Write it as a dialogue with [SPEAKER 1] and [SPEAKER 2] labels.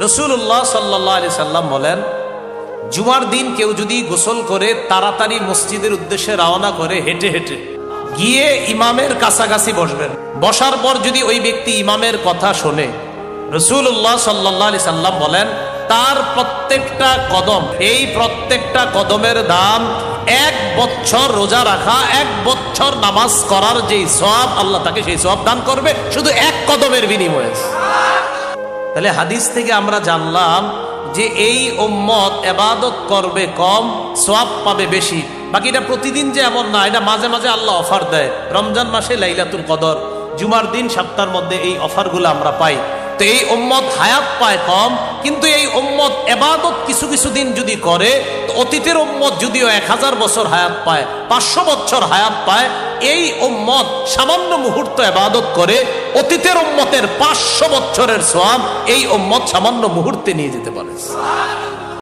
[SPEAKER 1] রাসূলুল্লাহ সাল্লাল্লাহু আলাইহি সাল্লাম বলেন, জুমার দিন কেউ যদি গোসল করে তাড়াতাড়ি মসজিদের উদ্দেশ্যে রওনা করে হেঁটে হেঁটে গিয়ে ইমামের কাছাকাছি বসবেন, বসার পর যদি ওই ব্যক্তি ইমামের কথা শোনে, রাসূলুল্লাহ সাল্লাল্লাহু আলাইহি সাল্লাম বলেন তার প্রত্যেকটা কদম, এই প্রত্যেকটা কদমের দাম 1 বছর রোজা রাখা, 1 বছর নামাজ করার যেই সওয়াব আল্লাহ তাকে সেই সওয়াব দান করবে শুধু 1 কদমের বিনিময়ে। তাহলে হাদিস থেকে আমরা জানলাম যে এই উম্মত ইবাদত করবে কম, সওয়াব পাবে বেশি। বাকিটা প্রতিদিন যে এমন না, এটা মাঝে মাঝে আল্লাহ অফার দেয়। রমজান মাসে লাইলাতুল কদর, জুমার দিন সপ্তাহের মধ্যে এই অফারগুলো আমরা পাই। তো এই উম্মত হায়াত পায় কম, কিন্তু এই উম্মত ইবাদত কিছু কিছু দিন যদি করে, তো অতীতের উম্মত যদিও 1000 বছর হায়াত পায়, 500 বছর হায়াত পায়, এই উম্মত সামান্য মুহূর্ত ইবাদত করে অতীতের উম্মতের 500 বছরের সওয়াব এই উম্মত সামান্য মুহূর্তে নিয়ে যেতে পারে।